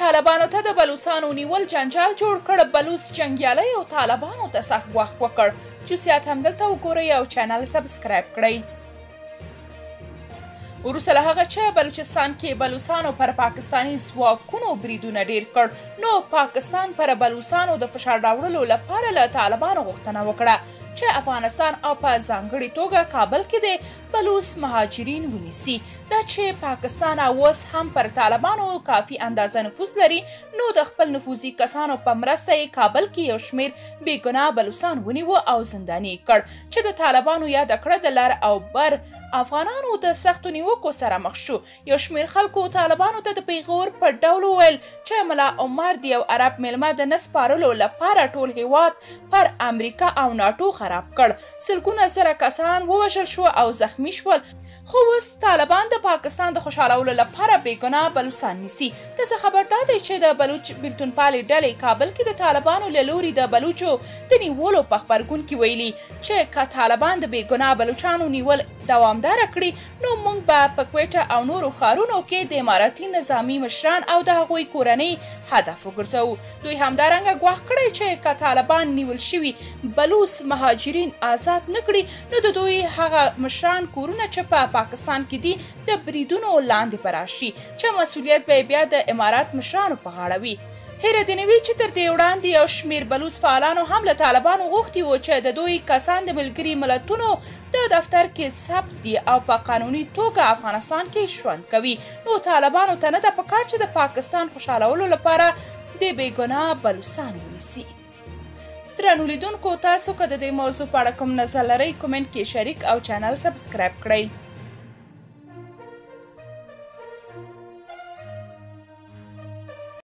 طالبانو ته د بلوڅانو نیول جنجال جوړ کړ. بلوڅ جنګیالي او طالبانو ته سخت ګواښ وکړ. جزئیات همدلته وګورئ او چینل سبسکرایب کړئ. وروسته له هغه چې بلوچستان کې بلوڅانو پر پاکستاني ځواکونو بریدونه ډیر کړ، نو پاکستان پر بلوڅانو د فشار راوړلو لپاره له طالبانو غوښتنه وکړه چې افغانستان او په ځانګړې توګه کابل کې د بلوڅ مهاجرین ونیسي. دا چې پاکستان اوس هم پر طالبانو کافي اندازه نفوذ لري، نو د خپل نفوذي کسانو په مرسته یې کابل کې یو شمېر بېګناه بلوڅان ونیوه او زنداني یې کړ، چې د طالبانو یاده کړه د لر او بر افغانانو د سختو نیوکو سره مخ شو. یو شمېر خلکو طالبانو ته د پیغور په ډول وویل چې ملا عمر د یو عرب میلمه د نه سپارلو لپاره ټول هیواد پر امریکا او ناټو خراب کړ. سلګونه زره کسان ووژل شو او زخمی شول. خو اوس طالبان د پاکستان د خوشحالولو لپاره بېګناه بلوڅان نیسي. ته خبردار دی چې د بلوچ بېلتونپالې ډلې کابل کې د طالبانو له لوري د بلوچو د نیولو په خبرګون کې ویلي چې که طالبان د بېګناه بلوچانو نیول دوامداره کړي، نو موږ به په کویټه او نورو ښارونو کې د اماراتي نظامي مشران او د هغوی کورنۍ هدف وګرځوو. دوی همدارنګه ګواښ کړی چې که طالبان نیول شوي بلوڅ مهاجرین آزاد نه کړي، نو د دوی هغه مشران کورونه چې په پاکستان کې دي د بریدونو لاندې به راشي، چې مسؤلیت به بیا د امارات مشرانو په غاړه وي. هیره دې نه وي چې تر دې وړاندې یو شمېر بلوڅ فعالانو هم له طالبانو غوښتي وو چې د دوی کسان د ملګري ملتونو د دفتر کې ثبت دي او په قانوني توګه افغانستان کې ژوند کوي. نو طالبانو ته نه ده پکار چې د پاکستان خوشحالولو لپاره د بېګناه بلوڅان ونیسي. درنو لیدونکو، تاسو که د دې موضوع په اړه کوم نظر لرئ، کومنټ کې شریک او چینل سبسکرایب کړئ.